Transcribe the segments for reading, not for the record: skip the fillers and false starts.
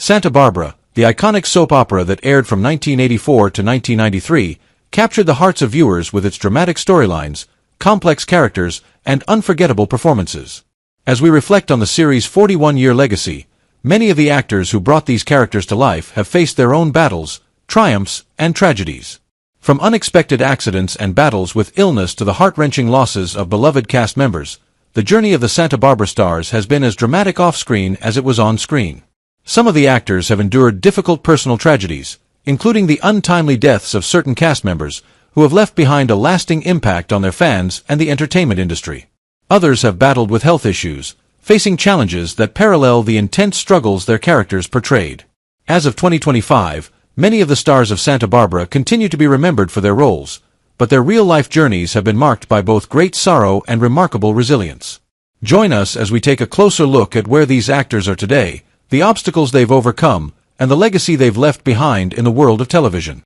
Santa Barbara, the iconic soap opera that aired from 1984 to 1993, captured the hearts of viewers with its dramatic storylines, complex characters, and unforgettable performances. As we reflect on the series' 41-year legacy, many of the actors who brought these characters to life have faced their own battles, triumphs, and tragedies. From unexpected accidents and battles with illness to the heart-wrenching losses of beloved cast members, the journey of the Santa Barbara stars has been as dramatic off-screen as it was on-screen. Some of the actors have endured difficult personal tragedies, including the untimely deaths of certain cast members, who have left behind a lasting impact on their fans and the entertainment industry. Others have battled with health issues, facing challenges that parallel the intense struggles their characters portrayed. As of 2025, many of the stars of Santa Barbara continue to be remembered for their roles, but their real-life journeys have been marked by both great sorrow and remarkable resilience. Join us as we take a closer look at where these actors are today, the obstacles they've overcome, and the legacy they've left behind in the world of television.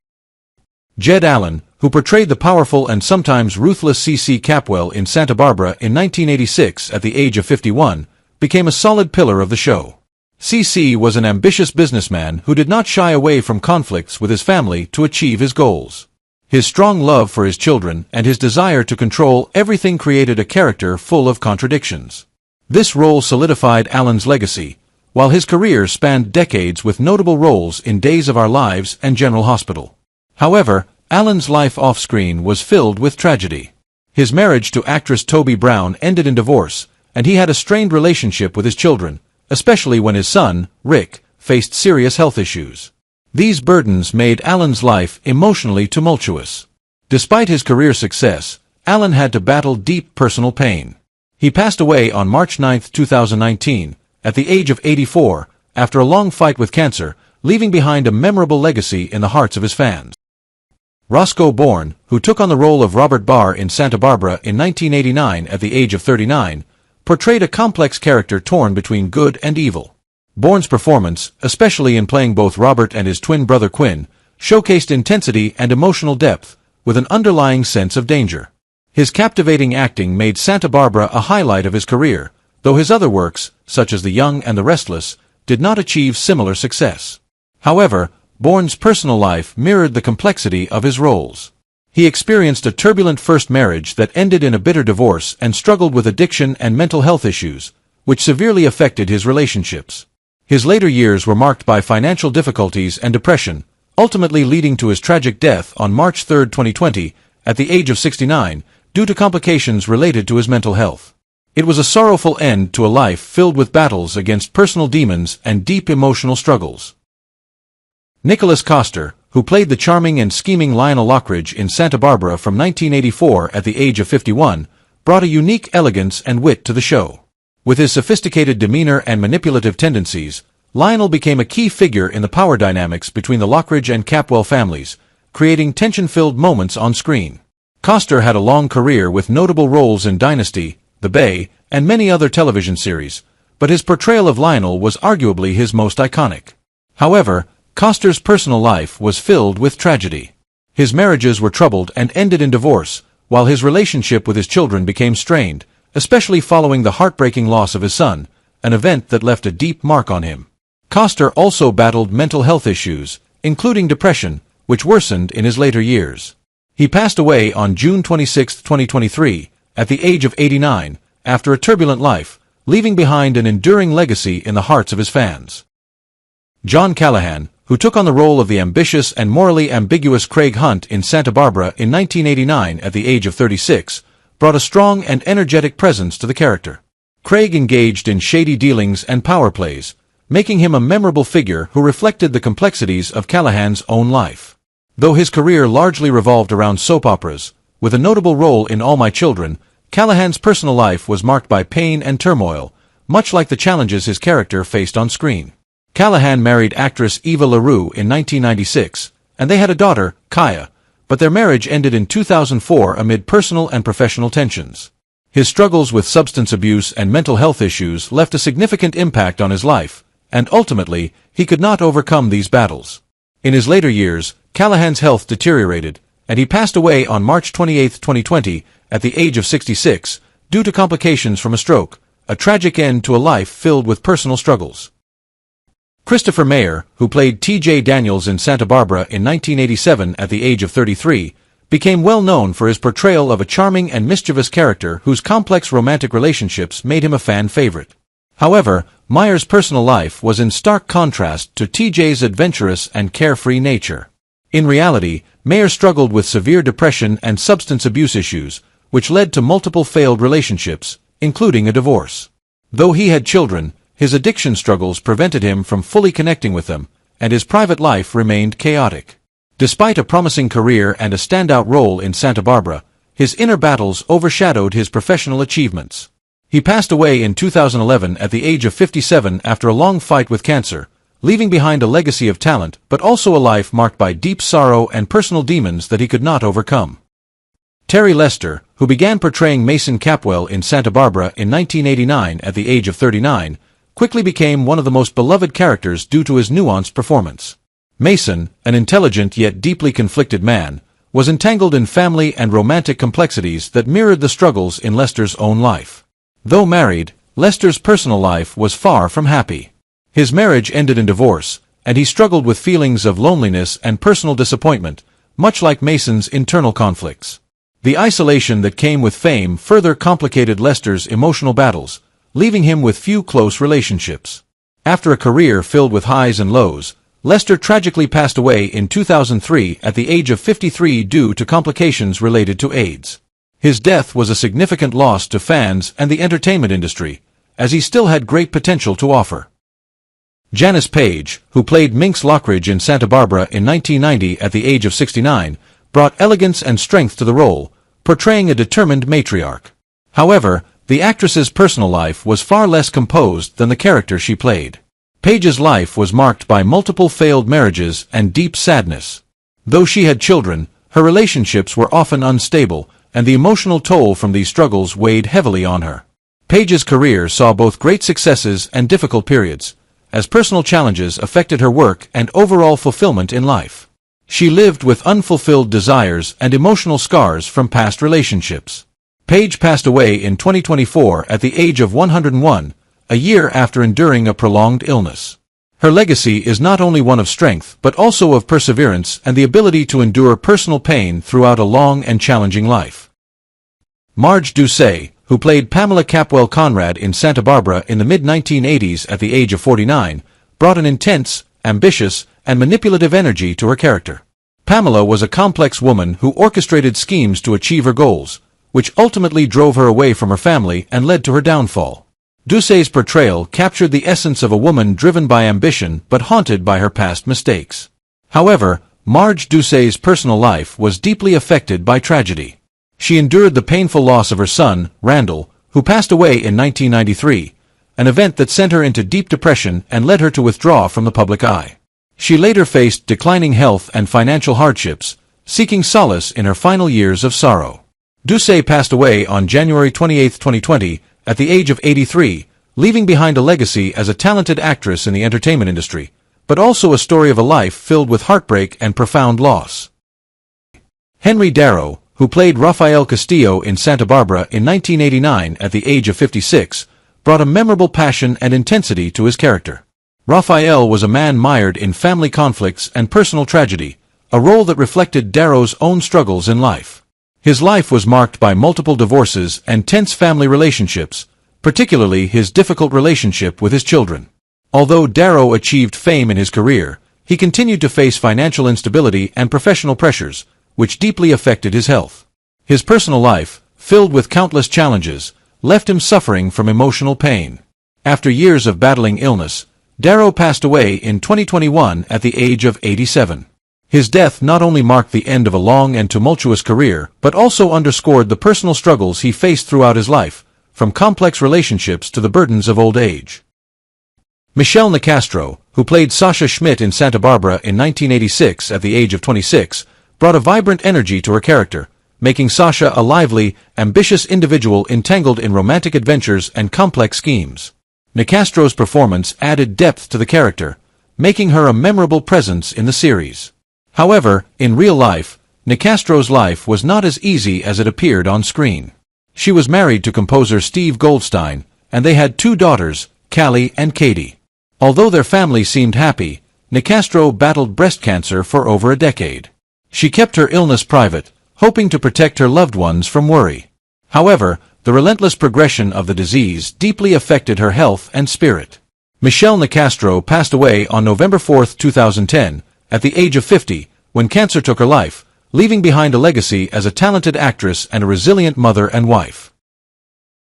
Jed Allen, who portrayed the powerful and sometimes ruthless C.C. Capwell in Santa Barbara in 1986 at the age of 51, became a solid pillar of the show. C.C. was an ambitious businessman who did not shy away from conflicts with his family to achieve his goals. His strong love for his children and his desire to control everything created a character full of contradictions. This role solidified Allen's legacy, while his career spanned decades with notable roles in Days of Our Lives and General Hospital. However, Allen's life off-screen was filled with tragedy. His marriage to actress Toby Brown ended in divorce, and he had a strained relationship with his children, especially when his son, Rick, faced serious health issues. These burdens made Allen's life emotionally tumultuous. Despite his career success, Allen had to battle deep personal pain. He passed away on March 9, 2019, at the age of 84, after a long fight with cancer, leaving behind a memorable legacy in the hearts of his fans. Roscoe Bourne, who took on the role of Robert Barr in Santa Barbara in 1989 at the age of 39, portrayed a complex character torn between good and evil. Bourne's performance, especially in playing both Robert and his twin brother Quinn, showcased intensity and emotional depth, with an underlying sense of danger. His captivating acting made Santa Barbara a highlight of his career, though his other works, such as The Young and the Restless, did not achieve similar success. However, Bourne's personal life mirrored the complexity of his roles. He experienced a turbulent first marriage that ended in a bitter divorce and struggled with addiction and mental health issues, which severely affected his relationships. His later years were marked by financial difficulties and depression, ultimately leading to his tragic death on March 3, 2020, at the age of 69, due to complications related to his mental health. It was a sorrowful end to a life filled with battles against personal demons and deep emotional struggles. Nicholas Coster, who played the charming and scheming Lionel Lockridge in Santa Barbara from 1984 at the age of 51, brought a unique elegance and wit to the show. With his sophisticated demeanor and manipulative tendencies, Lionel became a key figure in the power dynamics between the Lockridge and Capwell families, creating tension-filled moments on screen. Coster had a long career with notable roles in Dynasty, The Bay, and many other television series, but his portrayal of Lionel was arguably his most iconic. However, Coster's personal life was filled with tragedy. His marriages were troubled and ended in divorce, while his relationship with his children became strained, especially following the heartbreaking loss of his son, an event that left a deep mark on him. Coster also battled mental health issues, including depression, which worsened in his later years. He passed away on June 26, 2023, at the age of 89, after a turbulent life, leaving behind an enduring legacy in the hearts of his fans. John Callahan, who took on the role of the ambitious and morally ambiguous Craig Hunt in Santa Barbara in 1989 at the age of 36, brought a strong and energetic presence to the character. Craig engaged in shady dealings and power plays, making him a memorable figure who reflected the complexities of Callahan's own life. Though his career largely revolved around soap operas, with a notable role in All My Children, Callahan's personal life was marked by pain and turmoil, much like the challenges his character faced on screen. Callahan married actress Eva LaRue in 1996, and they had a daughter, Kaya, but their marriage ended in 2004 amid personal and professional tensions. His struggles with substance abuse and mental health issues left a significant impact on his life, and ultimately, he could not overcome these battles. In his later years, Callahan's health deteriorated, and he passed away on March 28, 2020, at the age of 66, due to complications from a stroke, a tragic end to a life filled with personal struggles. Christopher Mayer, who played T.J. Daniels in Santa Barbara in 1987 at the age of 33, became well known for his portrayal of a charming and mischievous character whose complex romantic relationships made him a fan favorite. However, Mayer's personal life was in stark contrast to T.J.'s adventurous and carefree nature. In reality, Mayer struggled with severe depression and substance abuse issues, which led to multiple failed relationships, including a divorce. Though he had children, his addiction struggles prevented him from fully connecting with them, and his private life remained chaotic. Despite a promising career and a standout role in Santa Barbara, his inner battles overshadowed his professional achievements. He passed away in 2011 at the age of 57 after a long fight with cancer, leaving behind a legacy of talent but also a life marked by deep sorrow and personal demons that he could not overcome. Terry Lester, who began portraying Mason Capwell in Santa Barbara in 1989 at the age of 39, quickly became one of the most beloved characters due to his nuanced performance. Mason, an intelligent yet deeply conflicted man, was entangled in family and romantic complexities that mirrored the struggles in Lester's own life. Though married, Lester's personal life was far from happy. His marriage ended in divorce, and he struggled with feelings of loneliness and personal disappointment, much like Mason's internal conflicts. The isolation that came with fame further complicated Lester's emotional battles, leaving him with few close relationships. After a career filled with highs and lows, Lester tragically passed away in 2003 at the age of 53 due to complications related to AIDS. His death was a significant loss to fans and the entertainment industry, as he still had great potential to offer. Janice Page, who played Minx Lockridge in Santa Barbara in 1990 at the age of 69, brought elegance and strength to the role, portraying a determined matriarch. However, the actress's personal life was far less composed than the character she played. Page's life was marked by multiple failed marriages and deep sadness. Though she had children, her relationships were often unstable, and the emotional toll from these struggles weighed heavily on her. Page's career saw both great successes and difficult periods, as personal challenges affected her work and overall fulfillment in life. She lived with unfulfilled desires and emotional scars from past relationships. Page passed away in 2024 at the age of 101, a year after enduring a prolonged illness. Her legacy is not only one of strength but also of perseverance and the ability to endure personal pain throughout a long and challenging life. Marge Doucet, who played Pamela Capwell Conrad in Santa Barbara in the mid-1980s at the age of 49, brought an intense, ambitious, and manipulative energy to her character. Pamela was a complex woman who orchestrated schemes to achieve her goals, which ultimately drove her away from her family and led to her downfall. Doucet's portrayal captured the essence of a woman driven by ambition but haunted by her past mistakes. However, Marge Doucet's personal life was deeply affected by tragedy. She endured the painful loss of her son, Randall, who passed away in 1993, an event that sent her into deep depression and led her to withdraw from the public eye. She later faced declining health and financial hardships, seeking solace in her final years of sorrow. Doucet passed away on January 28, 2020, at the age of 83, leaving behind a legacy as a talented actress in the entertainment industry, but also a story of a life filled with heartbreak and profound loss. Henry Darrow, who played Rafael Castillo in Santa Barbara in 1989 at the age of 56, brought a memorable passion and intensity to his character. Rafael was a man mired in family conflicts and personal tragedy, a role that reflected Darrow's own struggles in life. His life was marked by multiple divorces and tense family relationships, particularly his difficult relationship with his children. Although Darrow achieved fame in his career, he continued to face financial instability and professional pressures, which deeply affected his health. His personal life, filled with countless challenges, left him suffering from emotional pain. After years of battling illness, Darrow passed away in 2021 at the age of 87. His death not only marked the end of a long and tumultuous career, but also underscored the personal struggles he faced throughout his life, from complex relationships to the burdens of old age. Michelle Nicastro, who played Sasha Schmidt in Santa Barbara in 1986 at the age of 26, brought a vibrant energy to her character, making Sasha a lively, ambitious individual entangled in romantic adventures and complex schemes. Nicastro's performance added depth to the character, making her a memorable presence in the series. However, in real life, Nicastro's life was not as easy as it appeared on screen. She was married to composer Steve Goldstein, and they had two daughters, Callie and Katie. Although their family seemed happy, Nicastro battled breast cancer for over a decade. She kept her illness private, hoping to protect her loved ones from worry. However, the relentless progression of the disease deeply affected her health and spirit. Michelle Nicastro passed away on November 4, 2010, at the age of 50, when cancer took her life, leaving behind a legacy as a talented actress and a resilient mother and wife.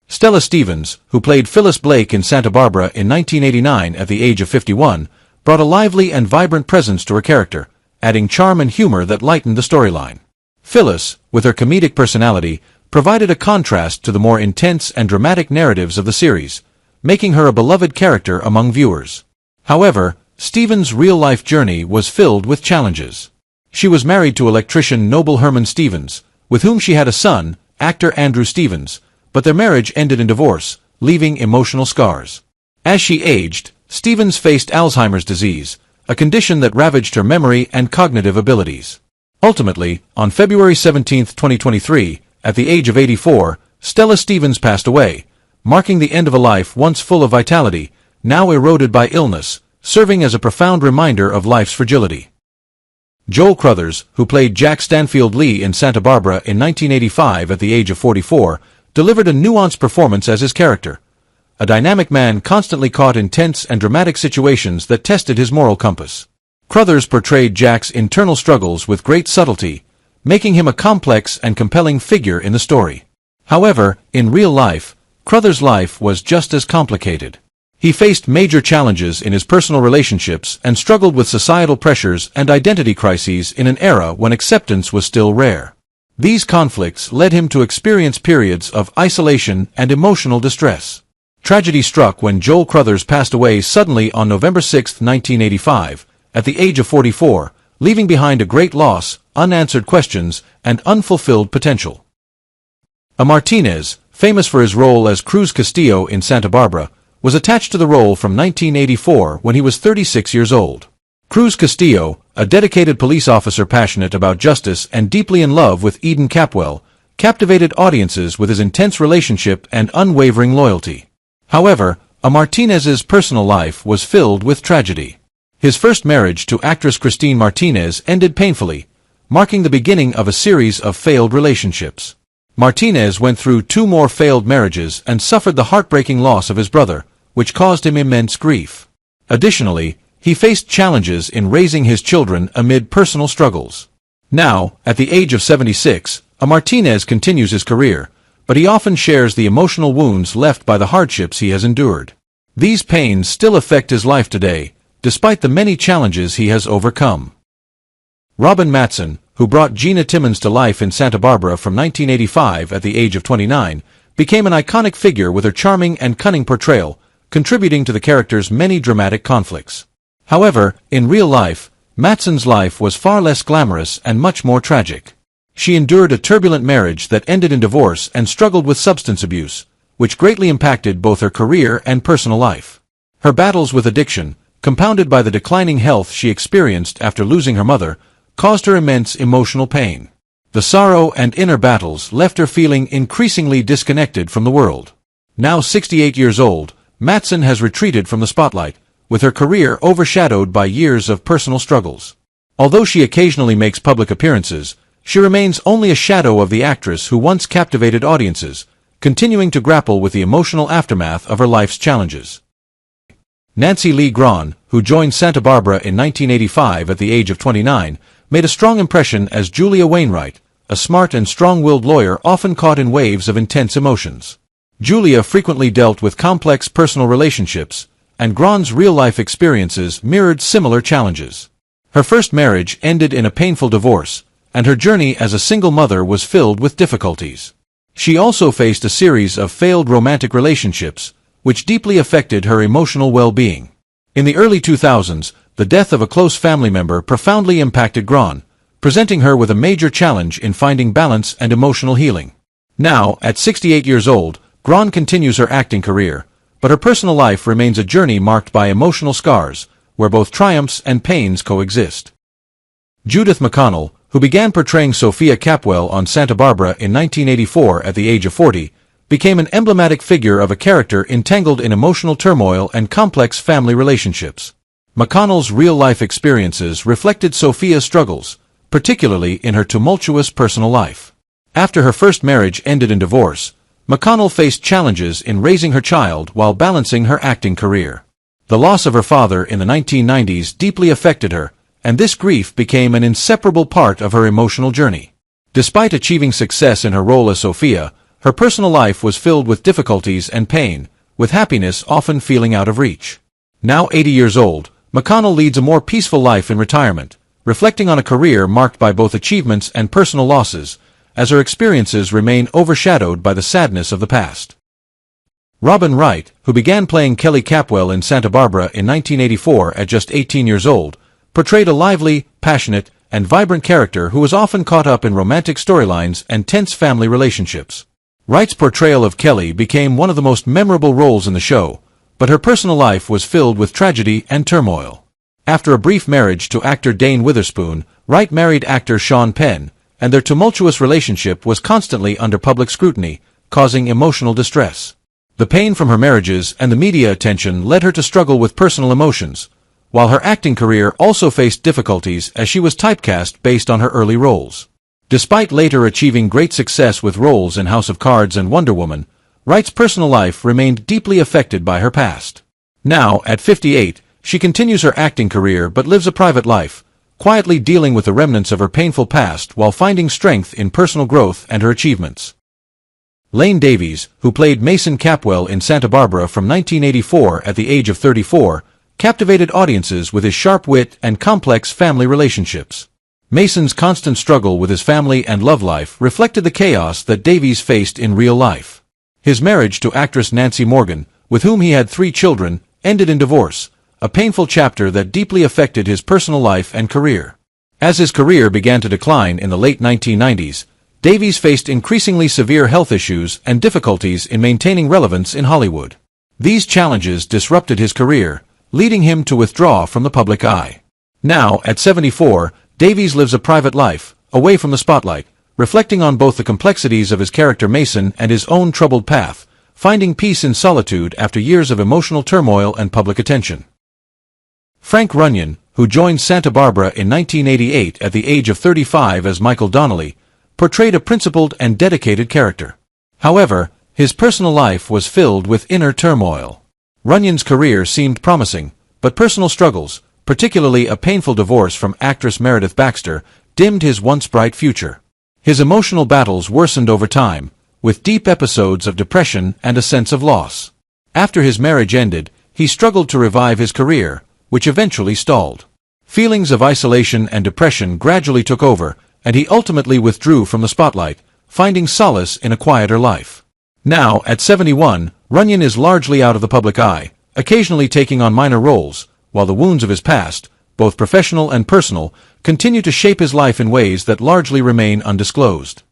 Stella Stevens, who played Phyllis Blake in Santa Barbara in 1989 at the age of 51, brought a lively and vibrant presence to her character, adding charm and humor that lightened the storyline. Phyllis, with her comedic personality, provided a contrast to the more intense and dramatic narratives of the series, making her a beloved character among viewers. However, Stevens' real-life journey was filled with challenges. She was married to electrician Noble Herman Stevens, with whom she had a son, actor Andrew Stevens, but their marriage ended in divorce, leaving emotional scars. As she aged, Stevens faced Alzheimer's disease, a condition that ravaged her memory and cognitive abilities. Ultimately, on February 17, 2023, at the age of 84, Stella Stevens passed away, marking the end of a life once full of vitality, now eroded by illness, serving as a profound reminder of life's fragility. Joel Crothers, who played Jack Stanfield Lee in Santa Barbara in 1985 at the age of 44, delivered a nuanced performance as his character, a dynamic man constantly caught in tense and dramatic situations that tested his moral compass. Crothers portrayed Jack's internal struggles with great subtlety, making him a complex and compelling figure in the story. However, in real life, Crothers' life was just as complicated. He faced major challenges in his personal relationships and struggled with societal pressures and identity crises in an era when acceptance was still rare. These conflicts led him to experience periods of isolation and emotional distress. Tragedy struck when Joel Crothers passed away suddenly on November 6, 1985, at the age of 44, leaving behind a great loss, unanswered questions, and unfulfilled potential. Martinez, famous for his role as Cruz Castillo in Santa Barbara, was attached to the role from 1984 when he was 36 years old. Cruz Castillo, a dedicated police officer passionate about justice and deeply in love with Eden Capwell, captivated audiences with his intense relationship and unwavering loyalty. However, Martinez's personal life was filled with tragedy. His first marriage to actress Christine Martinez ended painfully, marking the beginning of a series of failed relationships. Martinez went through 2 more failed marriages and suffered the heartbreaking loss of his brother, which caused him immense grief. Additionally, he faced challenges in raising his children amid personal struggles. Now, at the age of 76, Martinez continues his career, but he often shares the emotional wounds left by the hardships he has endured. These pains still affect his life today, despite the many challenges he has overcome. Robin Mattson, who brought Gina Timmons to life in Santa Barbara from 1985 at the age of 29, became an iconic figure with her charming and cunning portrayal, contributing to the character's many dramatic conflicts. However, in real life, Mattson's life was far less glamorous and much more tragic. She endured a turbulent marriage that ended in divorce and struggled with substance abuse, which greatly impacted both her career and personal life. Her battles with addiction, compounded by the declining health she experienced after losing her mother, caused her immense emotional pain. The sorrow and inner battles left her feeling increasingly disconnected from the world. Now 68 years old, Mattson has retreated from the spotlight, with her career overshadowed by years of personal struggles. Although she occasionally makes public appearances, she remains only a shadow of the actress who once captivated audiences, continuing to grapple with the emotional aftermath of her life's challenges. Nancy Lee Grahn, who joined Santa Barbara in 1985 at the age of 29, made a strong impression as Julia Wainwright, a smart and strong-willed lawyer often caught in waves of intense emotions. Julia frequently dealt with complex personal relationships, and Grahn's real-life experiences mirrored similar challenges. Her first marriage ended in a painful divorce, and her journey as a single mother was filled with difficulties. She also faced a series of failed romantic relationships, which deeply affected her emotional well-being. In the early 2000s, the death of a close family member profoundly impacted Grahn, presenting her with a major challenge in finding balance and emotional healing. Now, at 68 years old, Grahn continues her acting career, but her personal life remains a journey marked by emotional scars, where both triumphs and pains coexist. Judith McConnell, who began portraying Sophia Capwell on Santa Barbara in 1984 at the age of 40, became an emblematic figure of a character entangled in emotional turmoil and complex family relationships. McConnell's real-life experiences reflected Sophia's struggles, particularly in her tumultuous personal life. After her first marriage ended in divorce, McConnell faced challenges in raising her child while balancing her acting career. The loss of her father in the 1990s deeply affected her, and this grief became an inseparable part of her emotional journey. Despite achieving success in her role as Sophia, her personal life was filled with difficulties and pain, with happiness often feeling out of reach. Now 80 years old, McConnell leads a more peaceful life in retirement, reflecting on a career marked by both achievements and personal losses, as her experiences remain overshadowed by the sadness of the past. Robin Wright, who began playing Kelly Capwell in Santa Barbara in 1984 at just 18 years old, portrayed a lively, passionate, and vibrant character who was often caught up in romantic storylines and tense family relationships. Wright's portrayal of Kelly became one of the most memorable roles in the show, but her personal life was filled with tragedy and turmoil. After a brief marriage to actor Dane Witherspoon, Wright married actor Sean Penn, and their tumultuous relationship was constantly under public scrutiny, causing emotional distress. The pain from her marriages and the media attention led her to struggle with personal emotions, while her acting career also faced difficulties as she was typecast based on her early roles. Despite later achieving great success with roles in House of Cards and Wonder Woman, Wright's personal life remained deeply affected by her past. Now, at 58, she continues her acting career but lives a private life, quietly dealing with the remnants of her painful past while finding strength in personal growth and her achievements. Lane Davies, who played Mason Capwell in Santa Barbara from 1984 at the age of 34, captivated audiences with his sharp wit and complex family relationships. Mason's constant struggle with his family and love life reflected the chaos that Davies faced in real life. His marriage to actress Nancy Morgan, with whom he had 3 children, ended in divorce, a painful chapter that deeply affected his personal life and career. As his career began to decline in the late 1990s, Davies faced increasingly severe health issues and difficulties in maintaining relevance in Hollywood. These challenges disrupted his career, leading him to withdraw from the public eye. Now, at 74, Davies lives a private life, away from the spotlight, reflecting on both the complexities of his character Mason and his own troubled path, finding peace in solitude after years of emotional turmoil and public attention. Frank Runyon, who joined Santa Barbara in 1988 at the age of 35 as Michael Donnelly, portrayed a principled and dedicated character. However, his personal life was filled with inner turmoil. Runyon's career seemed promising, but personal struggles, particularly a painful divorce from actress Meredith Baxter, dimmed his once bright future. His emotional battles worsened over time, with deep episodes of depression and a sense of loss. After his marriage ended, he struggled to revive his career, which eventually stalled. Feelings of isolation and depression gradually took over, and he ultimately withdrew from the spotlight, finding solace in a quieter life. Now, at 71, Runyon is largely out of the public eye, occasionally taking on minor roles, while the wounds of his past, both professional and personal, continue to shape his life in ways that largely remain undisclosed.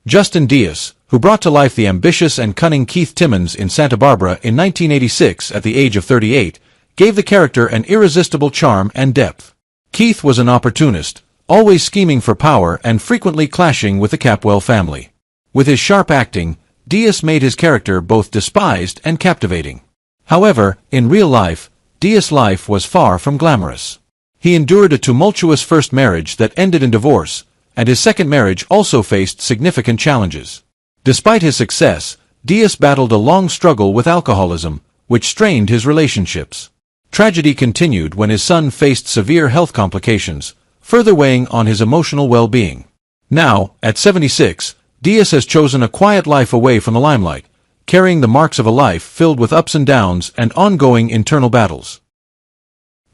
Justin Diaz, who brought to life the ambitious and cunning Keith Timmons in Santa Barbara in 1986 at the age of 38, gave the character an irresistible charm and depth. Keith was an opportunist, always scheming for power and frequently clashing with the Capwell family. With his sharp acting, Diaz made his character both despised and captivating. However, in real life, Diaz's life was far from glamorous. He endured a tumultuous first marriage that ended in divorce, and his second marriage also faced significant challenges. Despite his success, Diaz battled a long struggle with alcoholism, which strained his relationships. Tragedy continued when his son faced severe health complications, further weighing on his emotional well-being. Now, at 76, Diaz has chosen a quiet life away from the limelight, carrying the marks of a life filled with ups and downs and ongoing internal battles.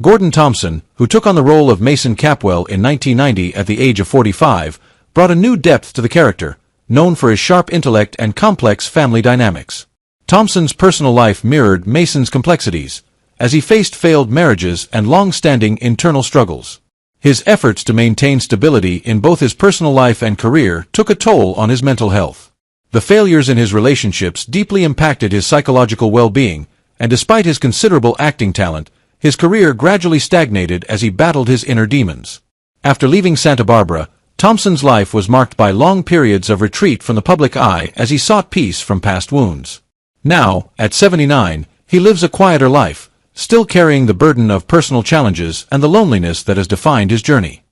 Gordon Thompson, who took on the role of Mason Capwell in 1990 at the age of 45, brought a new depth to the character, known for his sharp intellect and complex family dynamics. Thompson's personal life mirrored Mason's complexities, as he faced failed marriages and long-standing internal struggles. His efforts to maintain stability in both his personal life and career took a toll on his mental health. The failures in his relationships deeply impacted his psychological well-being, and despite his considerable acting talent, his career gradually stagnated as he battled his inner demons. After leaving Santa Barbara, Thompson's life was marked by long periods of retreat from the public eye as he sought peace from past wounds. Now, at 79, he lives a quieter life, still carrying the burden of personal challenges and the loneliness that has defined his journey.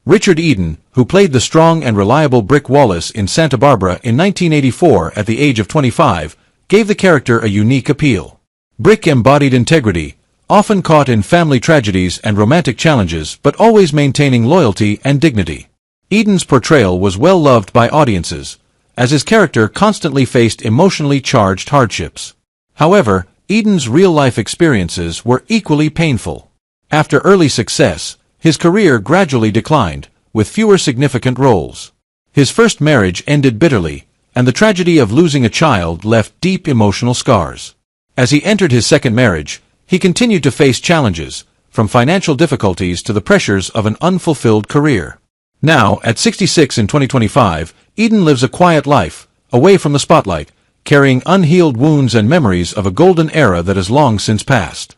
Richard Eden, who played the strong and reliable Brick Wallace in Santa Barbara in 1984 at the age of 25, gave the character a unique appeal. Brick embodied integrity, often caught in family tragedies and romantic challenges but always maintaining loyalty and dignity. Eden's portrayal was well loved by audiences, as his character constantly faced emotionally charged hardships. However, Eden's real-life experiences were equally painful. After early success, his career gradually declined, with fewer significant roles. His first marriage ended bitterly, and the tragedy of losing a child left deep emotional scars. As he entered his second marriage, he continued to face challenges, from financial difficulties to the pressures of an unfulfilled career. Now, at 66 in 2025, Eden lives a quiet life, away from the spotlight, carrying unhealed wounds and memories of a golden era that has long since passed.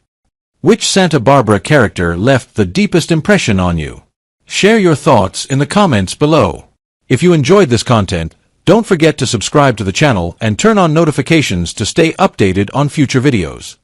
Which Santa Barbara character left the deepest impression on you? Share your thoughts in the comments below. If you enjoyed this content, don't forget to subscribe to the channel and turn on notifications to stay updated on future videos.